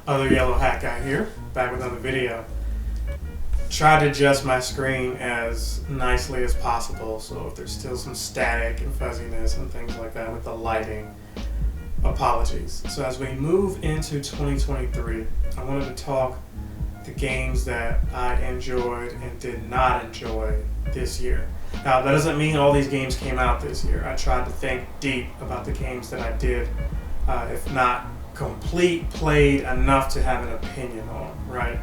Other yellow hat guy here, back with another video. Try to adjust my screen as nicely as possible, so if there's still some static and fuzziness and things like that with the lighting, apologies. So as we move into 2023, I wanted to talk the games that I enjoyed and did not enjoy this year. Now, that doesn't mean all these games came out this year. I tried to think deep about the games that I did, if not played enough to have an opinion on, right?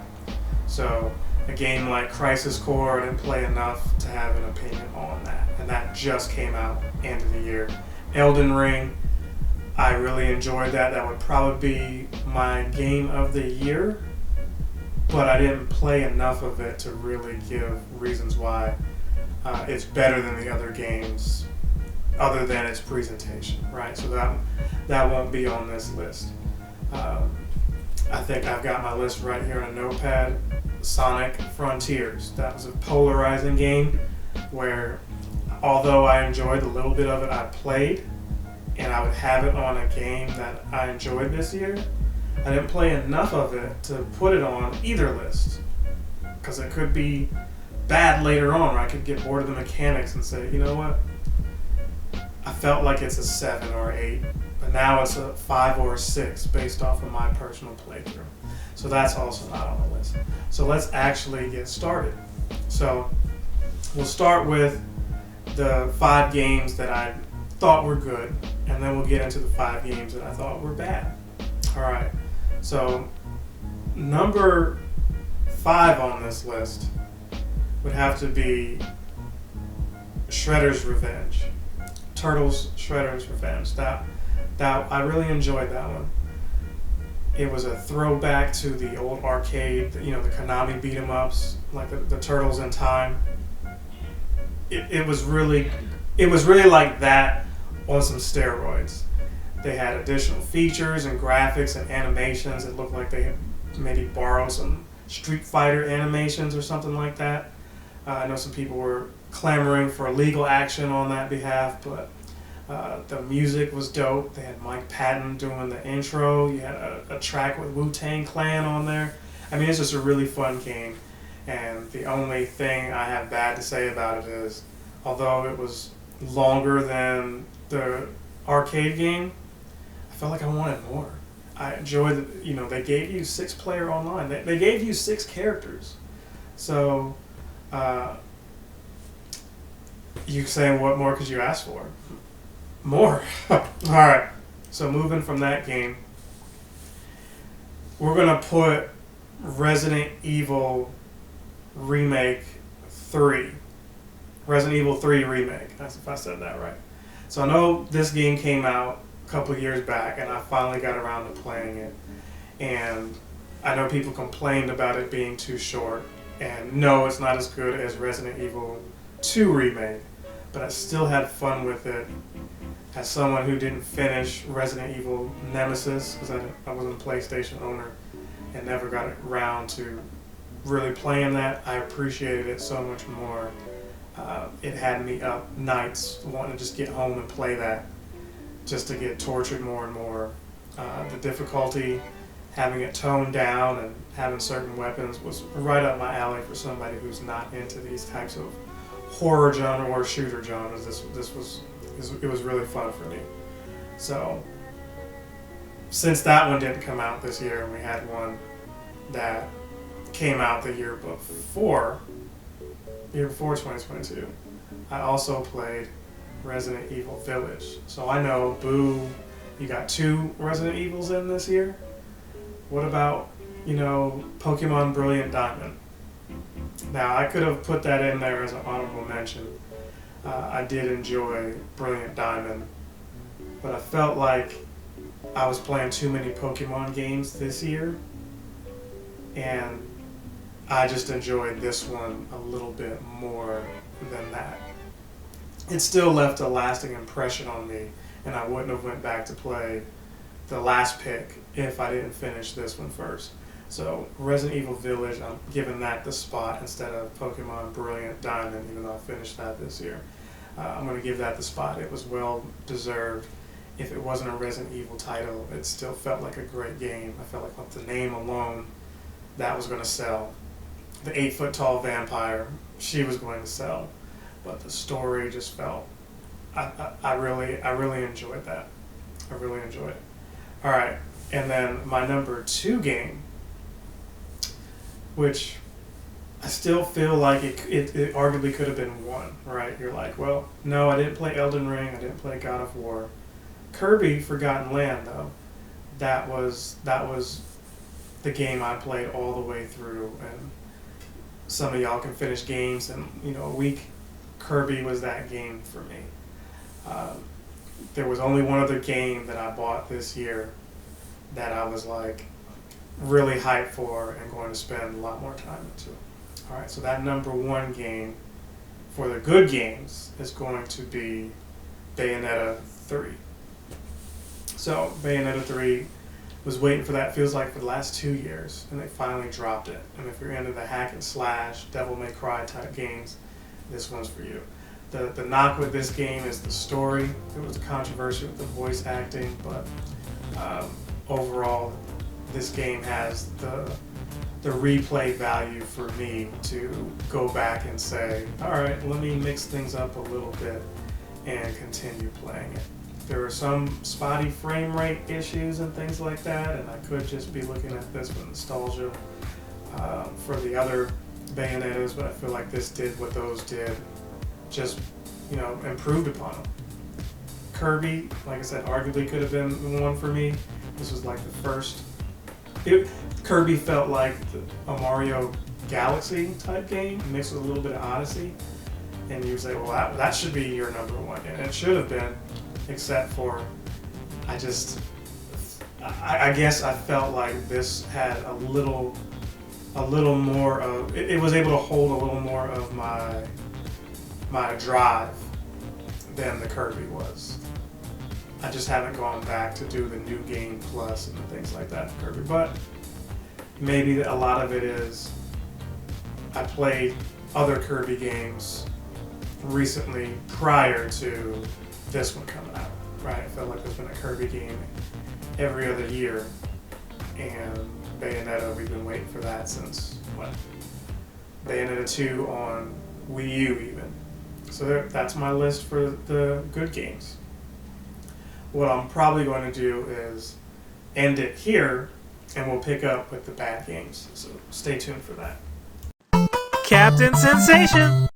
So a game like Crisis Core, I didn't play enough to have an opinion on that, and that just came out end of the year. Elden Ring, I really enjoyed that. That would probably be my game of the year, but I didn't play enough of it to really give reasons why it's better than the other games, other than its presentation, right? So that won't be on this list. I think I've got my list right here on a notepad. Sonic Frontiers. That was a polarizing game where, although I enjoyed the little bit of it I played, and I would have it on a game that I enjoyed this year, I didn't play enough of it to put it on either list, because it could be bad later on, or I could get bored of the mechanics and say, you know what, I felt like it's a 7 or 8, but now it's a 5 or a 6 based off of my personal playthrough. So that's also not on the list. So let's actually get started. So we'll start with the 5 games that I thought were good, and then we'll get into the 5 games that I thought were bad. All right. So number 5 on this list would have to be Shredder's Revenge. Turtles Shredder's Revenge. That I really enjoyed that one. It was a throwback to the old arcade, the Konami beat 'em ups, like the Turtles in Time. It was really like that on some steroids. They had additional features and graphics and animations. It looked like they had maybe borrowed some Street Fighter animations or something like that. I know some people were clamoring for legal action on that behalf, but the music was dope. They had Mike Patton doing the intro. You had a track with Wu-Tang Clan on there. I mean, it's just a really fun game. And the only thing I have bad to say about it is, although it was longer than the arcade game, I felt like I wanted more. I enjoyed they gave you 6-player online. They gave you 6 characters. So you say, what more could you ask for? More. Alright, so moving from that game, we're going to put Resident Evil Remake 3. Resident Evil 3 Remake, that's if I said that right. So I know this game came out a couple years back, and I finally got around to playing it. And I know people complained about it being too short, and no, it's not as good as Resident Evil 2 Remake, but I still had fun with it. As someone who didn't finish Resident Evil Nemesis, because I wasn't a PlayStation owner and never got around to really playing that, I appreciated it so much more. It had me up nights wanting to just get home and play that, just to get tortured more and more. The difficulty, having it toned down and having certain weapons was right up my alley for somebody who's not into these types of horror genre or shooter genres. It was really fun for me. So since that one didn't come out this year, and we had one that came out the year before 2022, I also played Resident Evil Village. So I know, boo, you got 2 Resident Evils in this year. What about, Pokemon Brilliant Diamond? Now, I could have put that in there as an honorable mention. I did enjoy Brilliant Diamond, but I felt like I was playing too many Pokemon games this year, and I just enjoyed this one a little bit more than that. It still left a lasting impression on me, and I wouldn't have went back to play the last pick if I didn't finish this one first. So Resident Evil Village, I'm giving that the spot instead of Pokemon Brilliant Diamond, even though I finished that this year. I'm going to give that the spot. It was well deserved, if it wasn't a Resident Evil title, it still felt like a great game. I felt like with the name alone, that was going to sell. The 8-foot-tall vampire, she was going to sell, but the story just felt. I really enjoyed that. I really enjoyed it. All right, and then my number 2 game, which I still feel like it arguably could have been 1, right? You're like, well, no, I didn't play Elden Ring, I didn't play God of War. Kirby Forgotten Land, though, that was the game I played all the way through, and some of y'all can finish games in a week. Kirby was that game for me. There was only one other game that I bought this year that I was like really hyped for and going to spend a lot more time into. All right, so that number 1 game for the good games is going to be Bayonetta 3. So Bayonetta 3 was waiting for that, feels like, for the last 2 years, and they finally dropped it. And if you're into the hack and slash, Devil May Cry type games, this one's for you. The knock with this game is the story. There was controversy with the voice acting, but overall, this game has the replay value for me to go back and say, all right, let me mix things up a little bit and continue playing it. There are some spotty frame rate issues and things like that, and I could just be looking at this with nostalgia for the other Bayonettas, but I feel like this did what those did, just improved upon them. Kirby, like I said, arguably could have been one for me. This was like the first. Kirby felt like a Mario Galaxy type game mixed with a little bit of Odyssey, and you say, well, that should be your number 1, and it should have been, except for I guess I felt like this had a little more of it was able to hold a little more of my drive than the Kirby was. I just haven't gone back to do the new game plus and things like that for Kirby, but maybe a lot of it is I played other Kirby games recently prior to this one coming out, right? I felt like there's been a Kirby game every other year, and Bayonetta, we've been waiting for that since, Bayonetta 2 on Wii U even. So that's my list for the good games. What I'm probably going to do is end it here, and we'll pick up with the bad games. So stay tuned for that. Captain Sensation!